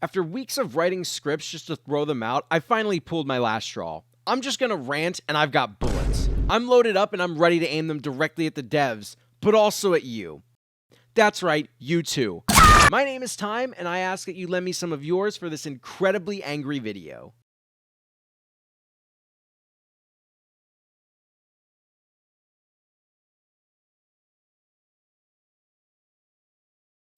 After weeks of writing scripts just to throw them out, I finally pulled my last straw. I'm just gonna rant, and I've got bullets. I'm loaded up and I'm ready to aim them directly at the devs, but also at you. That's right, you too. My name is Time, and I ask that you lend me some of yours for this incredibly angry video.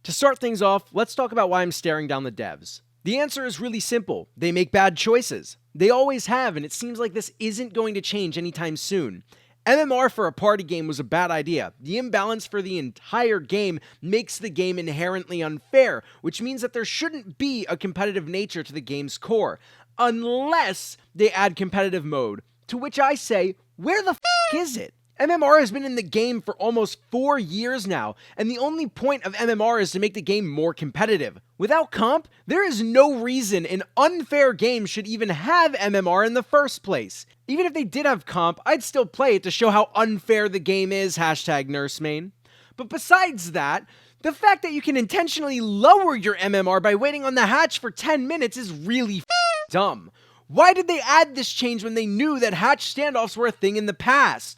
To start things off, let's talk about why I'm staring down the devs. The answer is really simple. They make bad choices. They always have, and it seems like this isn't going to change anytime soon. MMR for a party game was a bad idea. The imbalance for the entire game makes the game inherently unfair, which means that there shouldn't be a competitive nature to the game's core, unless they add competitive mode. To which I say, where the f*** is it? MMR has been in the game for almost 4 years now, and the only point of MMR is to make the game more competitive. Without comp, there is no reason an unfair game should even have MMR in the first place. Even if they did have comp, I'd still play it to show how unfair the game is, #nursemain. But besides that, the fact that you can intentionally lower your MMR by waiting on the hatch for 10 minutes is really dumb. Why did they add this change when they knew that hatch standoffs were a thing in the past?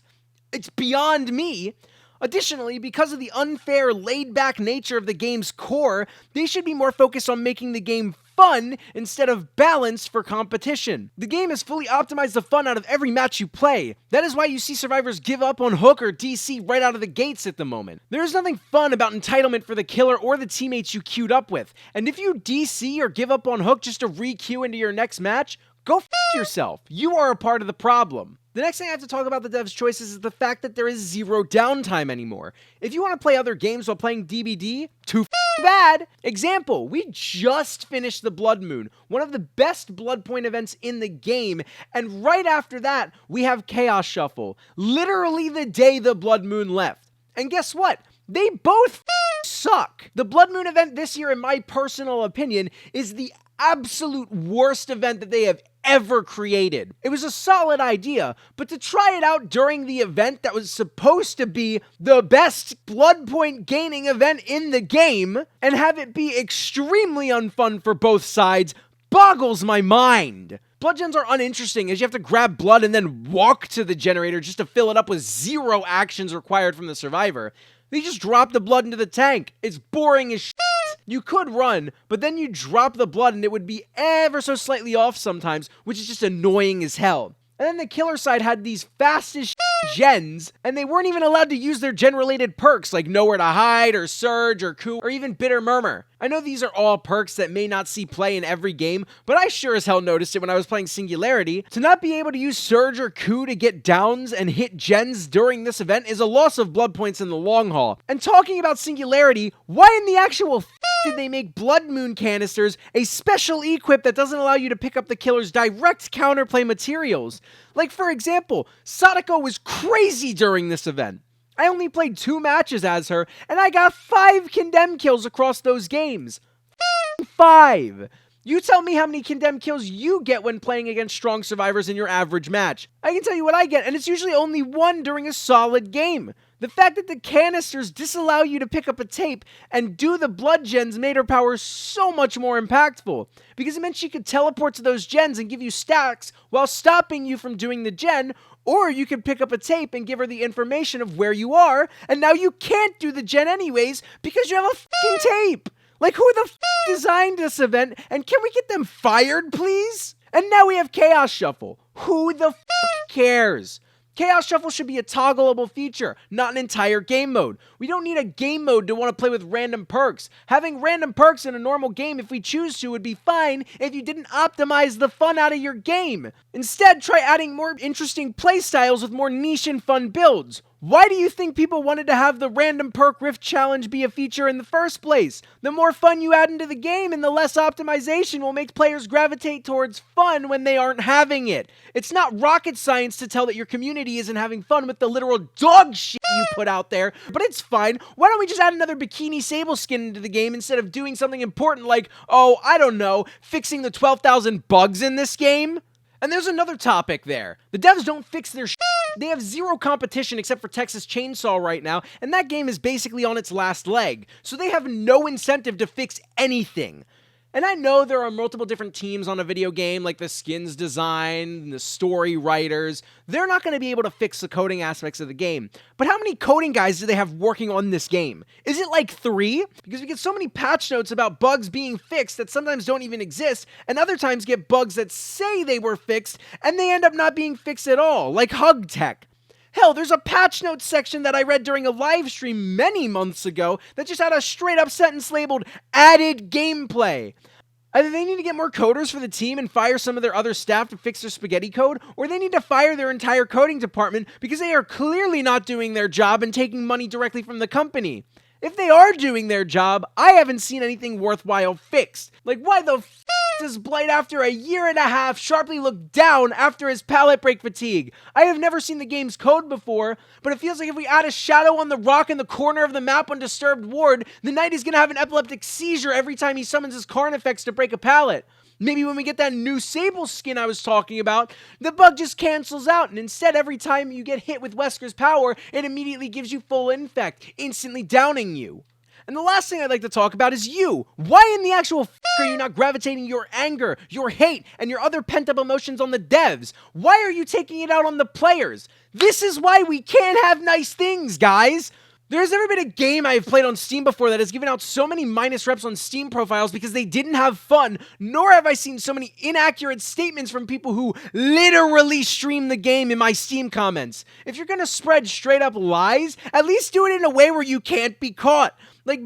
It's beyond me. Additionally, because of the unfair, laid-back nature of the game's core, they should be more focused on making the game fun instead of balanced for competition. The game has fully optimized the fun out of every match you play. That is why you see survivors give up on Hook or DC right out of the gates at the moment. There is nothing fun about entitlement for the killer or the teammates you queued up with. And if you DC or give up on Hook just to re-queue into your next match, go f*** yourself. You are a part of the problem. The next thing I have to talk about the devs' choices is the fact that there is zero downtime anymore. If you want to play other games while playing DBD, too bad. Example, we just finished the Blood Moon, one of the best Blood Point events in the game, and right after that, we have Chaos Shuffle, literally the day the Blood Moon left. And guess what? They both suck. The Blood Moon event this year, in my personal opinion, is the absolute worst event that they have ever created. It was a solid idea, but to try it out during the event that was supposed to be the best blood point gaining event in the game and have it be extremely unfun for both sides boggles my mind. Blood gens are uninteresting as you have to grab blood and then walk to the generator just to fill it up with zero actions required from the survivor. They just drop the blood into the tank. It's boring as shit. You could run, but then you drop the blood and it would be ever so slightly off sometimes, which is just annoying as hell. And then the killer side had these fast as shit gens, and they weren't even allowed to use their gen-related perks like Nowhere to Hide, or Surge, or Coup, or even Bitter Murmur. I know these are all perks that may not see play in every game, but I sure as hell noticed it when I was playing Singularity. To not be able to use Surge or Coup to get downs and hit gens during this event is a loss of blood points in the long haul. And talking about Singularity, why in the actual did they make Blood Moon canisters a special equip that doesn't allow you to pick up the killer's direct counterplay materials? Like, for example, Sadako was crazy during this event. I only played 2 matches as her, and I got 5 condemn kills across those games. 5! You tell me how many condemn kills you get when playing against strong survivors in your average match. I can tell you what I get, and it's usually only 1 during a solid game. The fact that the canisters disallow you to pick up a tape and do the blood gens made her power so much more impactful, because it meant she could teleport to those gens and give you stacks while stopping you from doing the gen, or you could pick up a tape and give her the information of where you are, and now you can't do the gen anyways because you have a fucking tape. Like, who the designed this event, and can we get them fired, please? And now we have Chaos Shuffle. Who the cares? Chaos Shuffle should be a toggleable feature, not an entire game mode. We don't need a game mode to want to play with random perks. Having random perks in a normal game, if we choose to, would be fine if you didn't optimize the fun out of your game. Instead, try adding more interesting playstyles with more niche and fun builds. Why do you think people wanted to have the random perk rift challenge be a feature in the first place? The more fun you add into the game and the less optimization will make players gravitate towards fun when they aren't having it. It's not rocket science to tell that your community isn't having fun with the literal dog shit you put out there, but it's fine. Why don't we just add another Bikini Sable skin into the game instead of doing something important like, oh, I don't know, fixing the 12,000 bugs in this game? And there's another topic there. The devs don't fix their shit. They have zero competition except for Texas Chainsaw right now, and that game is basically on its last leg, so they have no incentive to fix anything. And I know there are multiple different teams on a video game, like the skins design, the story writers. They're not going to be able to fix the coding aspects of the game. But how many coding guys do they have working on this game? Is it like 3? Because we get so many patch notes about bugs being fixed that sometimes don't even exist, and other times get bugs that say they were fixed, and they end up not being fixed at all, like Hug Tech. Hell, there's a patch notes section that I read during a live stream many months ago that just had a straight up sentence labeled added gameplay. Either they need to get more coders for the team and fire some of their other staff to fix their spaghetti code, or they need to fire their entire coding department because they are clearly not doing their job and taking money directly from the company. If they are doing their job, I haven't seen anything worthwhile fixed. Like, why the f*** does Blight after a year and a half sharply look down after his pallet break fatigue? I have never seen the game's code before, but it feels like if we add a shadow on the rock in the corner of the map on Disturbed Ward, the knight is gonna have an epileptic seizure every time he summons his Carnifex to break a pallet. Maybe when we get that new Sable skin I was talking about, the bug just cancels out, and instead every time you get hit with Wesker's power, it immediately gives you full infect, instantly downing you. And the last thing I'd like to talk about is you. Why in the actual f*** are you not gravitating your anger, your hate, and your other pent-up emotions on the devs? Why are you taking it out on the players? This is why we can't have nice things, guys! There's never been a game I've played on Steam before that has given out so many minus reps on Steam profiles because they didn't have fun, nor have I seen so many inaccurate statements from people who literally stream the game in my Steam comments. If you're gonna spread straight up lies, at least do it in a way where you can't be caught. Like,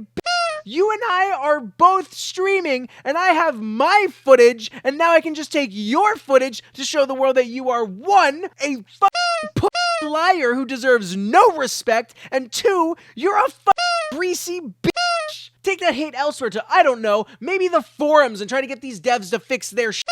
you and I are both streaming, and I have my footage, and now I can just take your footage to show the world that you are, 1, a liar who deserves no respect, and 2, you're a greasy bitch. Take that hate elsewhere to, I don't know, maybe the forums and try to get these devs to fix their shit.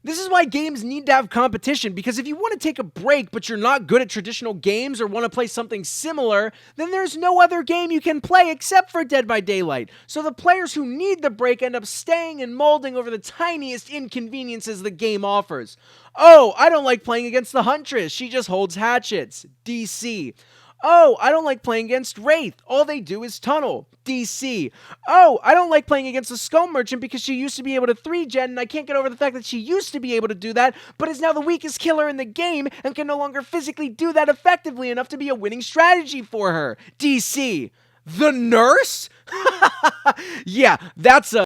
This is why games need to have competition, because if you want to take a break but you're not good at traditional games or want to play something similar, then there's no other game you can play except for Dead by Daylight. So the players who need the break end up staying and molding over the tiniest inconveniences the game offers. Oh, I don't like playing against the Huntress. She just holds hatchets. DC. Oh, I don't like playing against Wraith. All they do is tunnel. DC. Oh, I don't like playing against the Skull Merchant because she used to be able to 3-gen and I can't get over the fact that she used to be able to do that, but is now the weakest killer in the game and can no longer physically do that effectively enough to be a winning strategy for her. DC. The nurse? Yeah, that's a...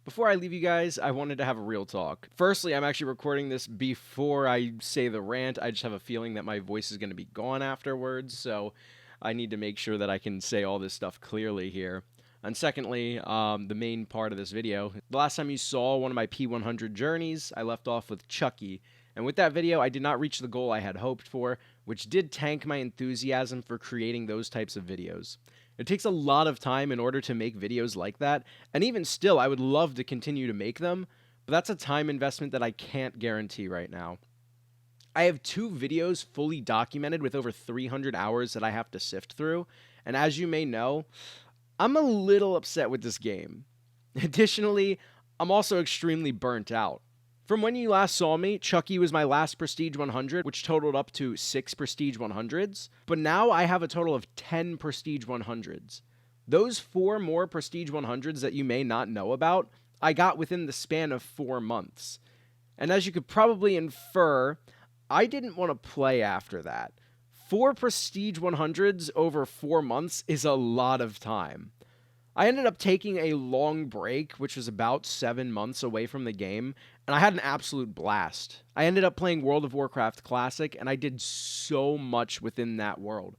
Before I leave you guys, I wanted to have a real talk. Firstly, I'm actually recording this before I say the rant. I just have a feeling that my voice is going to be gone afterwards, so I need to make sure that I can say all this stuff clearly here. And secondly, the main part of this video. The last time you saw one of my P100 journeys, I left off with Chucky. And with that video, I did not reach the goal I had hoped for, which did tank my enthusiasm for creating those types of videos. It takes a lot of time in order to make videos like that, and even still, I would love to continue to make them, but that's a time investment that I can't guarantee right now. I have 2 videos fully documented with over 300 hours that I have to sift through, and as you may know, I'm a little upset with this game. Additionally, I'm also extremely burnt out. From when you last saw me, Chucky was my last Prestige 100, which totaled up to 6 Prestige 100s, but now I have a total of 10 Prestige 100s. Those 4 more Prestige 100s that you may not know about, I got within the span of 4 months. And as you could probably infer, I didn't want to play after that. 4 Prestige 100s over 4 months is a lot of time. I ended up taking a long break, which was about 7 months away from the game, and I had an absolute blast. I ended up playing World of Warcraft Classic, and I did so much within that world.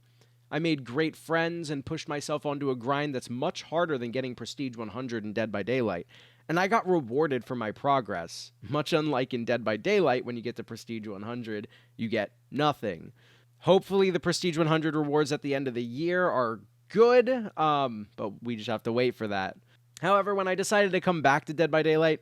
I made great friends and pushed myself onto a grind that's much harder than getting Prestige 100 in Dead by Daylight, and I got rewarded for my progress. Much unlike in Dead by Daylight, when you get to Prestige 100, you get nothing. Hopefully the Prestige 100 rewards at the end of the year are good, but we just have to wait for that. However, when I decided to come back to Dead by Daylight,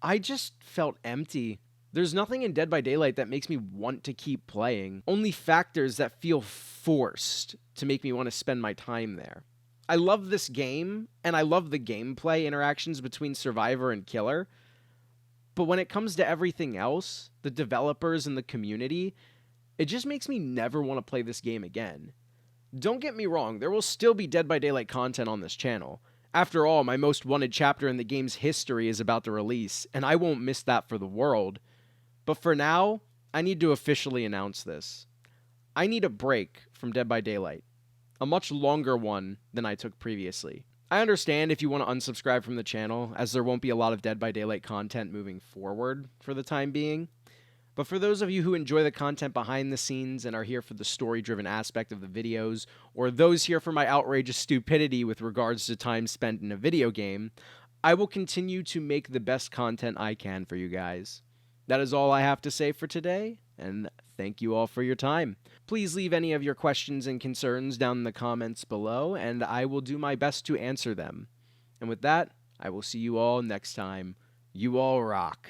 I just felt empty. There's nothing in Dead by Daylight that makes me want to keep playing, only factors that feel forced to make me want to spend my time there. I love this game, and I love the gameplay interactions between Survivor and Killer, but when it comes to everything else, the developers and the community, it just makes me never want to play this game again. Don't get me wrong, there will still be Dead by Daylight content on this channel. After all, my most wanted chapter in the game's history is about to release, and I won't miss that for the world. But for now, I need to officially announce this. I need a break from Dead by Daylight. A much longer one than I took previously. I understand if you want to unsubscribe from the channel, as there won't be a lot of Dead by Daylight content moving forward for the time being. But for those of you who enjoy the content behind the scenes and are here for the story-driven aspect of the videos, or those here for my outrageous stupidity with regards to time spent in a video game, I will continue to make the best content I can for you guys. That is all I have to say for today, and thank you all for your time. Please leave any of your questions and concerns down in the comments below, and I will do my best to answer them. And with that, I will see you all next time. You all rock.